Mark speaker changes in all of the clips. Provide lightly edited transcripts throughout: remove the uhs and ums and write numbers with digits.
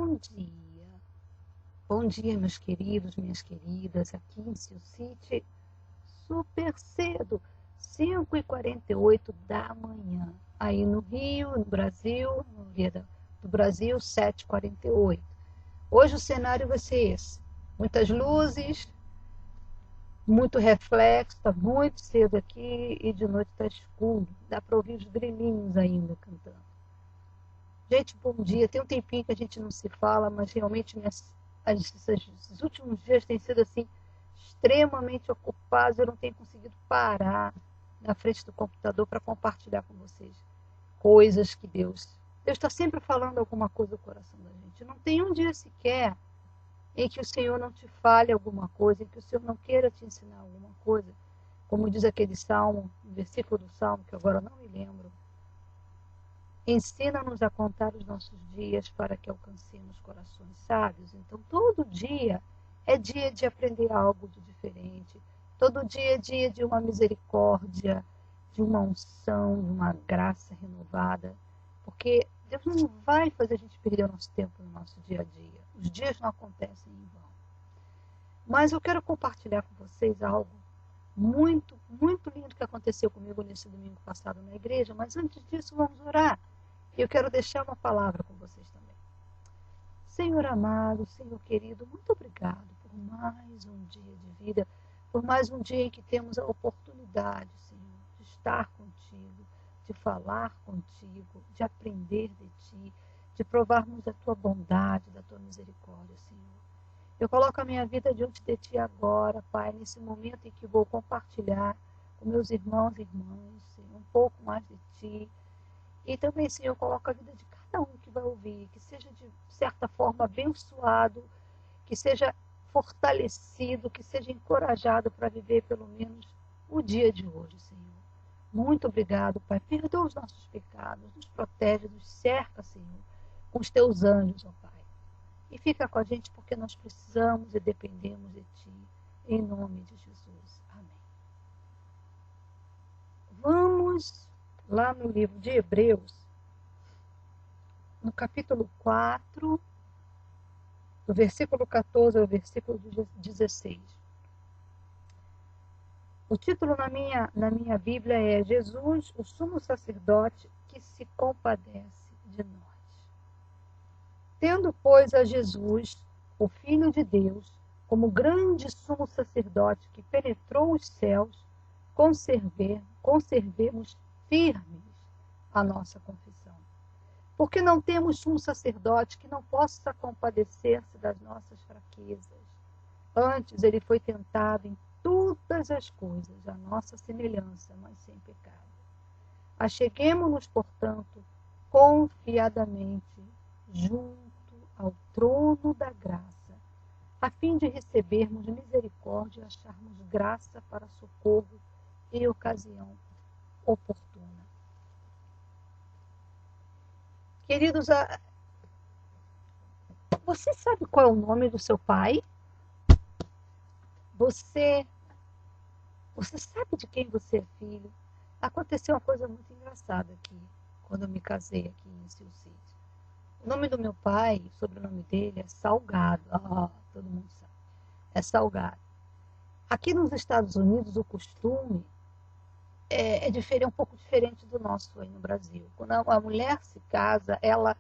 Speaker 1: Bom dia. Bom dia, meus queridos, minhas queridas, aqui em Sioux City, super cedo, 5h48 da manhã. Aí no Rio, no Brasil, no dia do Brasil, 7h48. Hoje o cenário vai ser esse. Muitas luzes, muito reflexo, está muito cedo aqui e de noite está escuro. Dá para ouvir os grilinhos ainda cantando. Gente, bom dia. Tem um tempinho que a gente não se fala, mas realmente esses últimos dias têm sido assim extremamente ocupados. Eu não tenho conseguido parar na frente do computador para compartilhar com vocês coisas que Deus está sempre falando alguma coisa no coração da gente. Não tem um dia sequer em que o Senhor não te fale alguma coisa, em que o Senhor não queira te ensinar alguma coisa. Como diz aquele salmo, o versículo do salmo, que agora não me lembro. Ensina-nos a contar os nossos dias para que alcancemos corações sábios. Então, todo dia é dia de aprender algo de diferente. Todo dia é dia de uma misericórdia, de uma unção, de uma graça renovada. Porque Deus não vai fazer a gente perder o nosso tempo no nosso dia a dia. Os dias não acontecem em vão. Mas eu quero compartilhar com vocês algo muito, muito lindo que aconteceu comigo nesse domingo passado na igreja. Mas antes disso, vamos orar. Eu quero deixar uma palavra com vocês também. Senhor amado, Senhor querido, muito obrigado por mais um dia de vida, por mais um dia em que temos a oportunidade, Senhor, de estar contigo, de falar contigo, de aprender de ti, de provarmos a tua bondade, da tua misericórdia, Senhor. Eu coloco a minha vida diante de ti agora, Pai, nesse momento em que vou compartilhar com meus irmãos e irmãs, Senhor, um pouco mais de ti. E também, Senhor, coloca a vida de cada um que vai ouvir, que seja de certa forma abençoado, que seja fortalecido, que seja encorajado para viver pelo menos o dia de hoje, Senhor. Muito obrigado, Pai. Perdoa os nossos pecados, nos protege, nos cerca, Senhor, com os teus anjos, ó Pai. E fica com a gente porque nós precisamos e dependemos de Ti, em nome de Jesus. Amém. Vamos lá no livro de Hebreus, no capítulo 4, do versículo 14 ao versículo 16. O título na minha Bíblia é Jesus, o sumo sacerdote que se compadece de nós. Tendo, pois, a Jesus, o Filho de Deus, como grande sumo sacerdote que penetrou os céus, conservemos firmes a nossa confissão. Porque não temos sumo sacerdote que não possa compadecer-se das nossas fraquezas. Antes, ele foi tentado em todas as coisas, a nossa semelhança, mas sem pecado. Acheguemo-nos, portanto, confiadamente junto ao trono da graça, a fim de recebermos misericórdia e acharmos graça para socorro em ocasião oportuna. Queridos, você sabe qual é o nome do seu pai? Você sabe de quem você é filho? Aconteceu uma coisa muito engraçada aqui, quando eu me casei aqui em Sioux City. O nome do meu pai, o sobrenome dele é Salgado. Todo mundo sabe. É Salgado. Aqui nos Estados Unidos, o costume é um pouco diferente do nosso aí no Brasil. Quando a mulher se casa, ela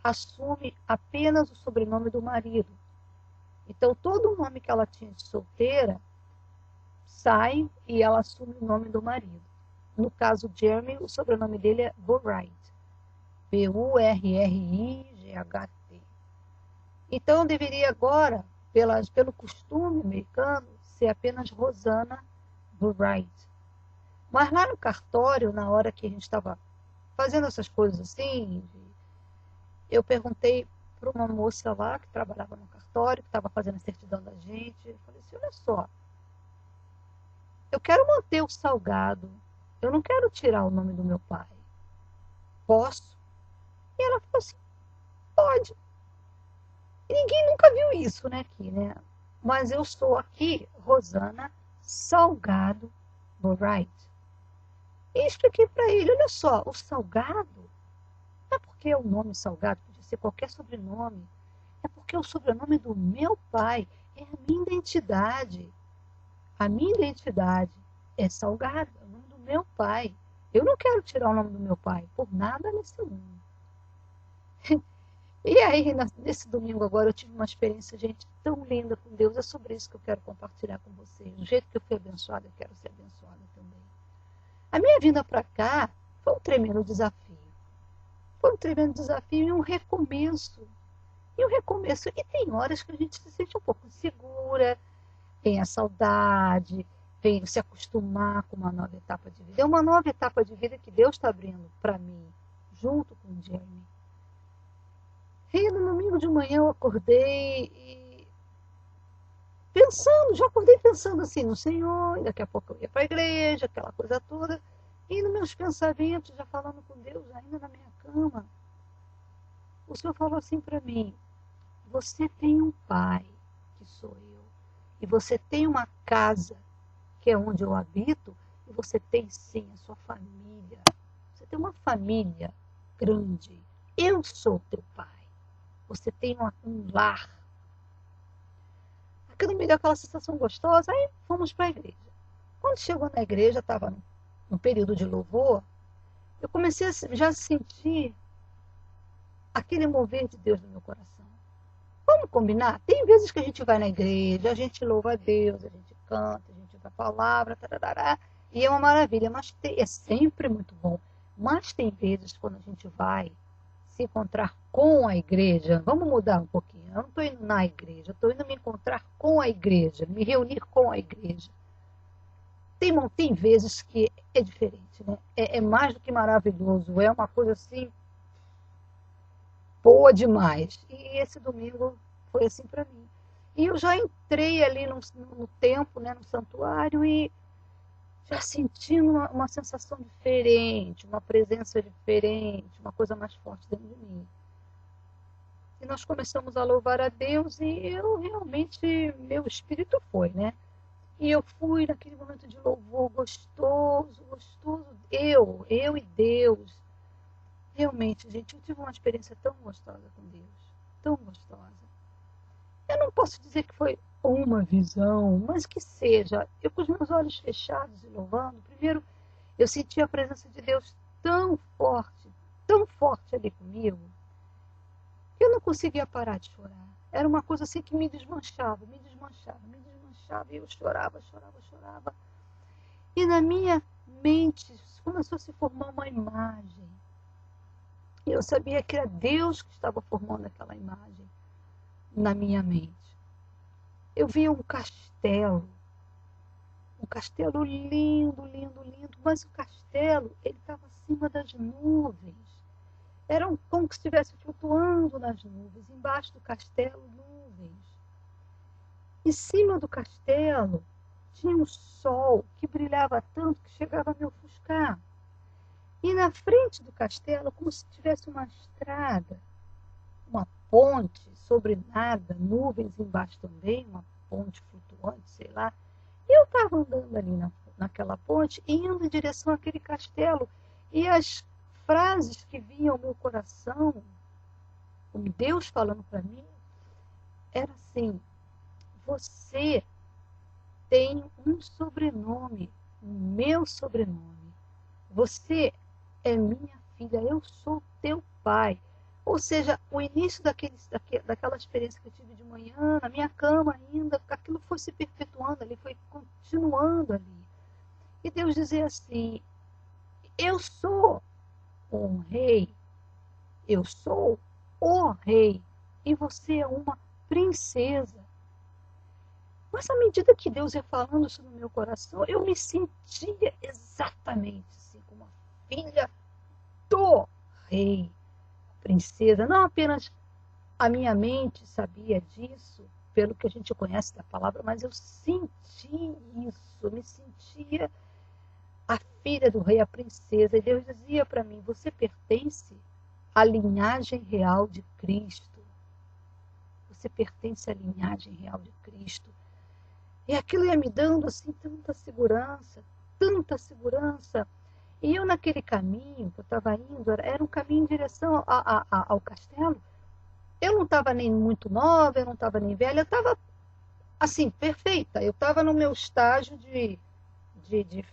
Speaker 1: assume apenas o sobrenome do marido. Então, todo o nome que ela tinha de solteira sai e ela assume o nome do marido. No caso, Jeremy, o sobrenome dele é Burright. Burright. Então, deveria agora, pelo costume americano, ser apenas Rosanna Burright. Mas lá no cartório, na hora que a gente estava fazendo essas coisas assim, eu perguntei para uma moça lá que trabalhava no cartório, que estava fazendo a certidão da gente. Eu falei assim, olha só, eu quero manter o Salgado, eu não quero tirar o nome do meu pai. Posso? E ela falou assim, pode. E ninguém nunca viu isso, né, aqui, né? Mas eu sou aqui, Rosanna Salgado Burright. E expliquei para ele, olha só, o Salgado, não é porque é o nome Salgado, podia ser qualquer sobrenome. porque é o sobrenome do meu pai, é a minha identidade. A minha identidade é Salgado, é o nome do meu pai. Eu não quero tirar o nome do meu pai por nada nesse mundo. E aí, nesse domingo agora, eu tive uma experiência, gente, tão linda com Deus. É sobre isso que eu quero compartilhar com vocês. Do jeito que eu fui abençoada, eu quero ser abençoada também. A minha vinda para cá foi um tremendo desafio. Foi um tremendo desafio e um recomeço. E um recomeço. E tem horas que a gente se sente um pouco insegura, vem a saudade, vem se acostumar com uma nova etapa de vida. É uma nova etapa de vida que Deus está abrindo para mim, junto com o Jamie. E no domingo de manhã eu acordei e já acordei pensando assim no Senhor, e daqui a pouco eu ia para a igreja, aquela coisa toda, e nos meus pensamentos, já falando com Deus, ainda na minha cama, o Senhor falou assim para mim: você tem um pai, que sou eu, e você tem uma casa, que é onde eu habito, e você tem sim a sua família, você tem uma família grande, eu sou teu pai. Você tem um lar. Aquilo me deu aquela sensação gostosa. Aí fomos para a igreja. Quando chegou na igreja, estava no período de louvor, eu comecei a já sentir aquele mover de Deus no meu coração. Vamos combinar? Tem vezes que a gente vai na igreja, a gente louva a Deus, a gente canta, a gente vai a palavra, tarará, e é uma maravilha, mas é sempre muito bom. Mas tem vezes quando a gente vai se encontrar com a igreja, vamos mudar um pouquinho, eu não estou indo na igreja, estou indo me encontrar com a igreja, me reunir com a igreja. Tem vezes que é diferente, né? É mais do que maravilhoso, é uma coisa assim, boa demais. E esse domingo foi assim para mim. E eu já entrei ali no templo, né, no santuário, e já sentindo uma sensação diferente, uma presença diferente, uma coisa mais forte dentro de mim. E nós começamos a louvar a Deus e eu realmente, meu espírito foi, né? E eu fui naquele momento de louvor gostoso, gostoso. Eu e Deus. Realmente, gente, eu tive uma experiência tão gostosa com Deus. Tão gostosa. Eu não posso dizer que foi uma visão, mas que seja. Eu com os meus olhos fechados e louvando, primeiro eu senti a presença de Deus tão forte ali comigo, que eu não conseguia parar de chorar. Era uma coisa assim que me desmanchava, e eu chorava. E na minha mente começou a se formar uma imagem. E eu sabia que era Deus que estava formando aquela imagem na minha mente. Eu via um castelo lindo, mas o castelo, ele estava acima das nuvens. Era como se estivesse flutuando nas nuvens, embaixo do castelo, nuvens. Em cima do castelo tinha um sol que brilhava tanto que chegava a me ofuscar. E na frente do castelo, como se tivesse uma estrada, uma ponte sobre nada, nuvens embaixo também, uma ponte flutuante, sei lá. E eu estava andando ali naquela ponte, indo em direção àquele castelo. E as frases que vinham ao meu coração, como Deus falando para mim, era assim: você tem um sobrenome, o meu sobrenome. Você é minha filha, eu sou teu pai. Ou seja, o início daquela experiência que eu tive de manhã, na minha cama ainda, aquilo foi se perpetuando ali, foi continuando ali. E Deus dizia assim: eu sou um rei, eu sou o rei, e você é uma princesa. Mas à medida que Deus ia falando isso no meu coração, eu me sentia exatamente assim, como uma filha do rei, princesa. Não apenas a minha mente sabia disso, pelo que a gente conhece da palavra, mas eu senti isso, eu me sentia a filha do rei, a princesa. E Deus dizia para mim: você pertence à linhagem real de Cristo. Você pertence à linhagem real de Cristo. E aquilo ia me dando assim tanta segurança. E eu naquele caminho que eu estava indo, era um caminho em direção ao castelo. eu não estava nem muito nova, eu não estava nem velha, eu estava, assim, perfeita. Eu estava no meu estágio de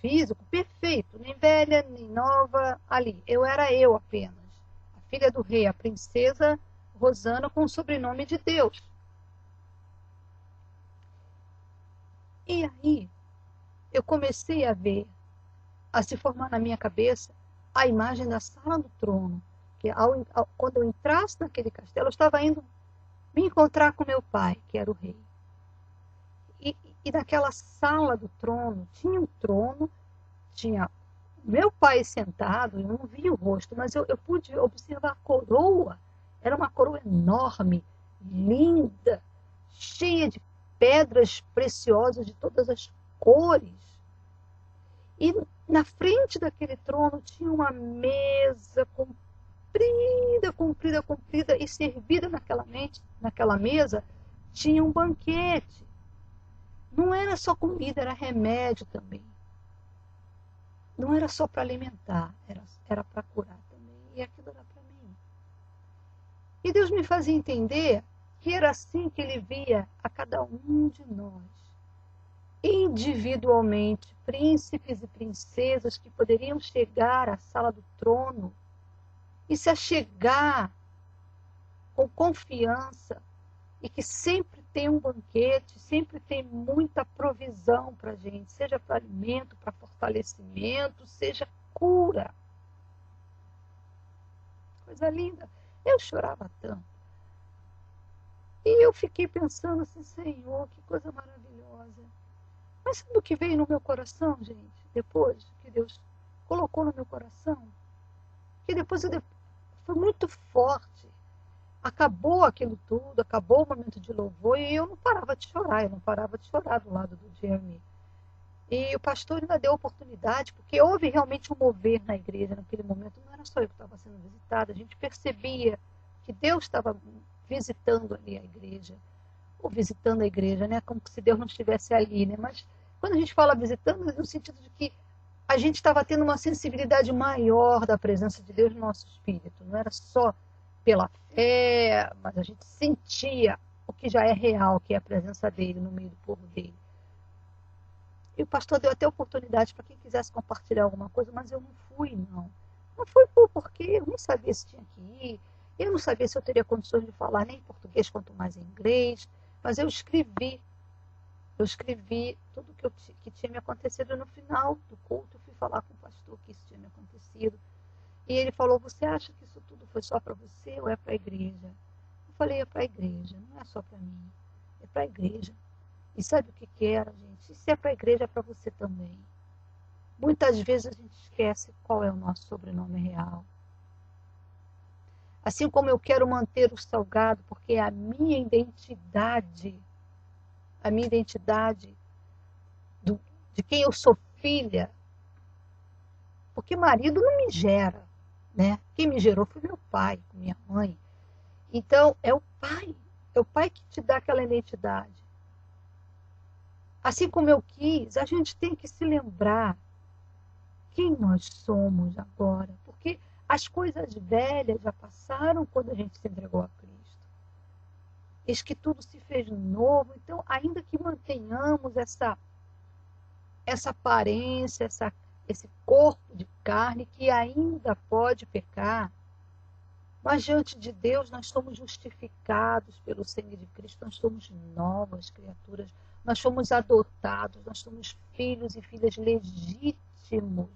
Speaker 1: físico perfeito, nem velha, nem nova, ali. Eu era eu apenas, a filha do rei, a princesa Rosana com o sobrenome de Deus. E aí, eu comecei a ver, a se formar na minha cabeça, a imagem da sala do trono. Que quando eu entrasse naquele castelo, eu estava indo me encontrar com meu pai, que era o rei. E naquela sala do trono, tinha um trono, tinha meu pai sentado, eu não vi o rosto, mas eu pude observar a coroa. Era uma coroa enorme, linda, cheia de pedras preciosas de todas as cores. E na frente daquele trono tinha uma mesa comprida, comprida, comprida, e servida naquela mesa tinha um banquete. Não era só comida, era remédio também. Não era só para alimentar, era para curar também. E aquilo era para mim. E Deus me fazia entender que era assim que Ele via a cada um de nós, individualmente, príncipes e princesas que poderiam chegar à sala do trono e se achegar com confiança, e que sempre tem um banquete, sempre tem muita provisão para a gente, seja para alimento, para fortalecimento, seja cura. Coisa linda. Eu chorava tanto. E eu fiquei pensando assim, Senhor, que coisa maravilhosa. Mas sabe o que veio no meu coração, gente? Depois que Deus colocou no meu coração? Que depois foi muito forte. Acabou aquilo tudo, acabou o momento de louvor e eu não parava de chorar, do lado do Jeremy. E o pastor ainda deu oportunidade, porque houve realmente um mover na igreja naquele momento. Não era só eu que estava sendo visitada, a gente percebia que Deus estava visitando ali a igreja, ou visitando a igreja, né? Como se Deus não estivesse ali, né? Mas quando a gente fala visitando, no sentido de que a gente estava tendo uma sensibilidade maior da presença de Deus no nosso espírito, não era só pela fé, mas a gente sentia o que já é real, que é a presença dele no meio do povo dele. E o pastor deu até oportunidade para quem quisesse compartilhar alguma coisa, mas eu não fui, não. Não fui porque eu não sabia se tinha que ir, eu não sabia se eu teria condições de falar nem em português, quanto mais em inglês, mas eu escrevi tudo que tinha me acontecido. No final do culto, eu fui falar com o pastor que isso tinha me acontecido. E ele falou, você acha que isso tudo foi só para você ou é para a igreja? Eu falei, é para a igreja, não é só para mim, é para a igreja. E sabe o que era, gente? Se é para a igreja, é para você também. Muitas vezes a gente esquece qual é o nosso sobrenome real. Assim como eu quero manter o Salgado, porque é a minha identidade de quem eu sou filha. Porque marido não me gera, né? Quem me gerou foi meu pai, minha mãe. Então, é o pai que te dá aquela identidade. Assim como eu quis, a gente tem que se lembrar quem nós somos agora, porque as coisas velhas já passaram quando a gente se entregou a Cristo. Eis que tudo se fez novo, então, ainda que mantenhamos essa aparência, esse corpo de carne que ainda pode pecar, mas diante de Deus nós somos justificados pelo sangue de Cristo, nós somos novas criaturas, nós somos adotados, nós somos filhos e filhas legítimos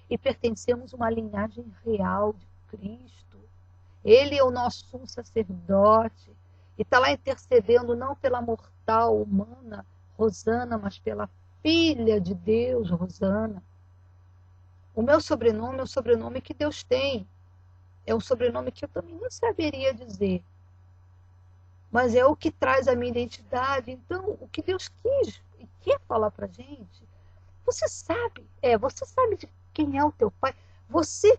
Speaker 1: e pertencemos a uma linhagem real de Cristo. Ele é o nosso sumo sacerdote e está lá intercedendo não pela mortal humana Rosana, mas pela filha de Deus, Rosana. O meu sobrenome é o sobrenome que Deus tem. É um sobrenome que eu também não saberia dizer. Mas é o que traz a minha identidade. Então, o que Deus quis e quer falar para a gente, você sabe de quem é o teu pai. Você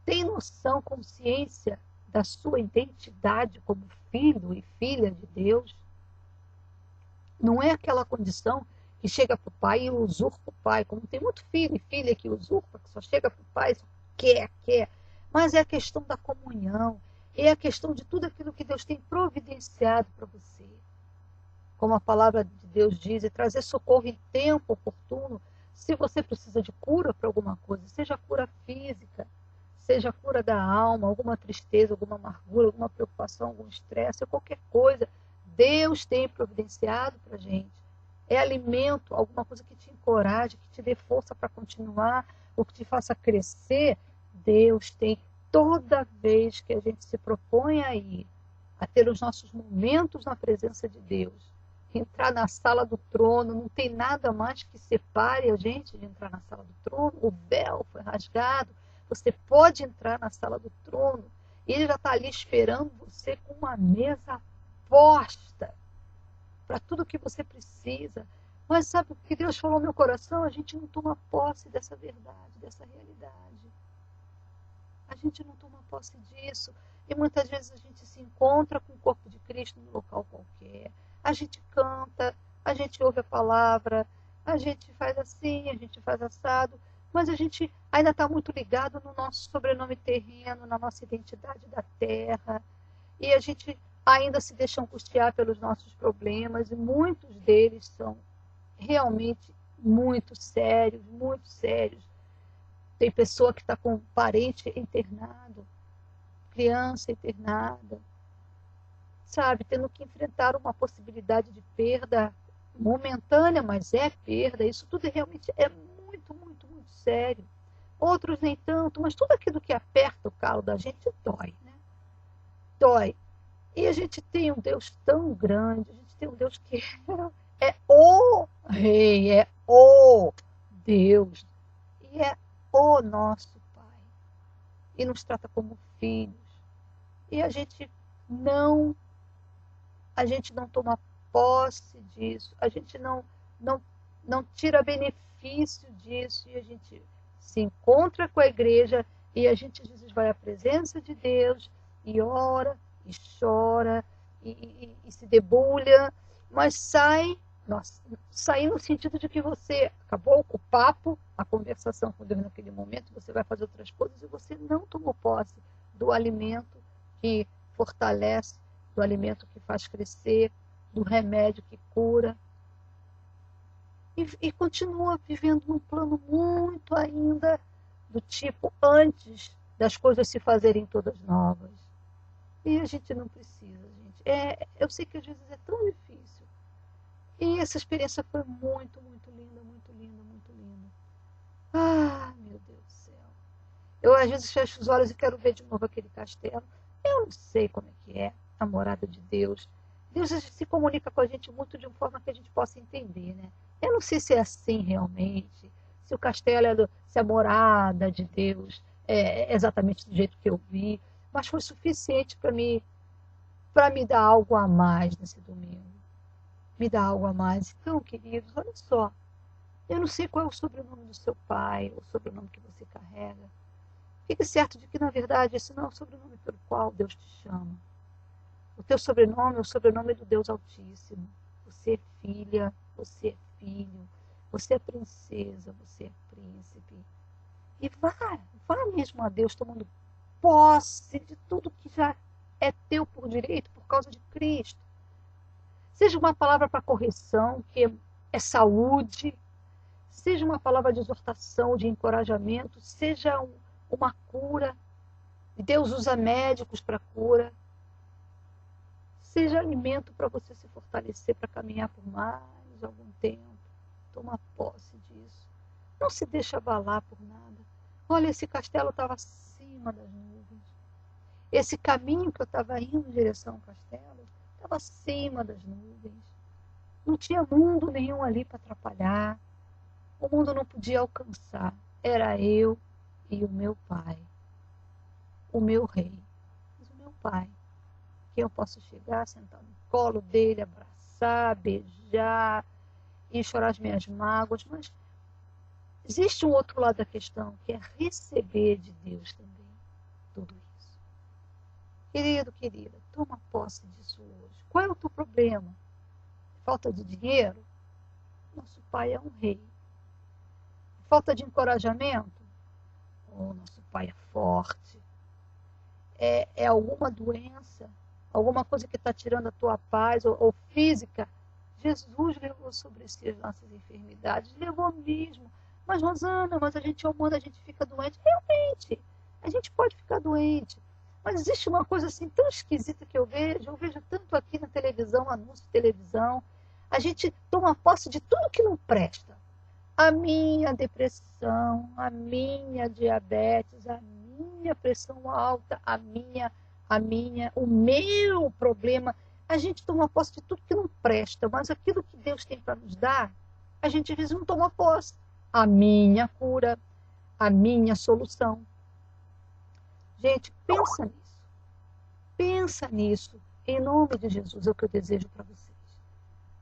Speaker 1: tem noção, consciência da sua identidade como filho e filha de Deus? Não é aquela condição que chega para o pai e usurpa o pai, como tem muito filho e filha que usurpa, que só chega para o pai e só quer. Mas é a questão da comunhão, é a questão de tudo aquilo que Deus tem providenciado para você. Como a palavra de Deus diz, é trazer socorro em tempo oportuno. Se você precisa de cura para alguma coisa, seja cura física, seja cura da alma, alguma tristeza, alguma amargura, alguma preocupação, algum estresse, qualquer coisa, Deus tem providenciado para a gente. É alimento, alguma coisa que te encoraje, que te dê força para continuar, ou que te faça crescer. Deus tem. Toda vez que a gente se propõe a ir, a ter os nossos momentos na presença de Deus, entrar na sala do trono, não tem nada mais que separe a gente de entrar na sala do trono. O véu foi rasgado, você pode entrar na sala do trono, e ele já está ali esperando você com uma mesa posta para tudo que você precisa. Mas sabe o que Deus falou no meu coração? A gente não toma posse dessa verdade, dessa realidade. A gente não toma posse disso. E muitas vezes a gente se encontra com o corpo de Cristo num local qualquer. A gente canta, a gente ouve a palavra, a gente faz assim, a gente faz assado, mas a gente ainda está muito ligado no nosso sobrenome terreno, na nossa identidade da terra. E a gente ainda se deixa angustiar pelos nossos problemas, e muitos deles são realmente muito sérios, muito sérios. Tem pessoa que está com um parente internado, criança internada, sabe, tendo que enfrentar uma possibilidade de perda momentânea, mas é perda. Isso tudo realmente é muito, muito, muito sério. Outros nem tanto, mas tudo aquilo que aperta o calo da gente dói, né? Dói. E a gente tem um Deus tão grande, a gente tem um Deus que é o Rei, é o Deus, e é o nosso Pai, e nos trata como filhos. E a gente não toma posse disso, a gente não tira benefício disso, e a gente se encontra com a igreja, e a gente às vezes vai à presença de Deus, e ora, e chora, e se debulha, mas sai no sentido de que você acabou com o papo, a conversação com Deus naquele momento, você vai fazer outras coisas, e você não tomou posse do alimento que fortalece, do alimento que faz crescer, do remédio que cura. E continua vivendo num plano muito ainda do tipo antes das coisas se fazerem todas novas. E a gente não precisa, gente. Eu sei que às vezes é tão difícil. E essa experiência foi muito, muito linda, muito linda, muito linda. Ah, meu Deus do céu. Eu às vezes fecho os olhos e quero ver de novo aquele castelo. Eu não sei como é que é a morada de Deus. Deus se comunica com a gente muito de uma forma que a gente possa entender, né? Eu não sei se é assim realmente, se o castelo se a morada de Deus é exatamente do jeito que eu vi, mas foi suficiente para me dar algo a mais nesse domingo. Me dá algo a mais. Então, queridos, olha só. Eu não sei qual é o sobrenome do seu pai, o sobrenome que você carrega. Fique certo de que, na verdade, esse não é o sobrenome pelo qual Deus te chama. O teu sobrenome é o sobrenome do Deus Altíssimo. Você é filha, você é filho, você é princesa, você é príncipe. E vá mesmo a Deus tomando posse de tudo que já é teu por direito, por causa de Cristo. Seja uma palavra para correção, que é saúde, seja uma palavra de exortação, de encorajamento, seja uma cura. E Deus usa médicos para cura. Seja alimento para você se fortalecer, para caminhar por mais algum tempo. Toma posse disso. Não se deixe abalar por nada. Olha, esse castelo estava acima das nuvens. Esse caminho que eu estava indo em direção ao castelo estava acima das nuvens. Não tinha mundo nenhum ali para atrapalhar. O mundo não podia alcançar. Era eu e o meu pai. O meu rei. Mas o meu pai. Que eu posso chegar, sentar no colo dele, abraçar, beijar e chorar as minhas mágoas. Mas existe um outro lado da questão, que é receber de Deus também tudo isso. Querido, querida, toma posse disso hoje. Qual é o teu problema? Falta de dinheiro? Nosso pai é um rei. Falta de encorajamento? Oh, nosso pai é forte. é alguma doença, alguma coisa que está tirando a tua paz, ou física. Jesus levou sobre si as nossas enfermidades, levou mesmo. Mas, Rosana, mas a gente é humana, a gente fica doente. Realmente, a gente pode ficar doente. Mas existe uma coisa assim tão esquisita que eu vejo tanto aqui na televisão, anúncio de televisão. A gente toma posse de tudo que não presta. A minha depressão, a minha diabetes, a minha pressão alta, o meu problema. A gente toma posse de tudo que não presta, mas aquilo que Deus tem para nos dar, a gente às vezes não toma posse. A minha cura, a minha solução. Gente, pensa nisso. Pensa nisso. Em nome de Jesus é o que eu desejo para vocês.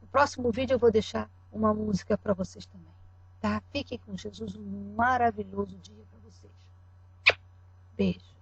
Speaker 1: No próximo vídeo eu vou deixar uma música para vocês também. Tá? Fiquem com Jesus, um maravilhoso dia para vocês. Beijo.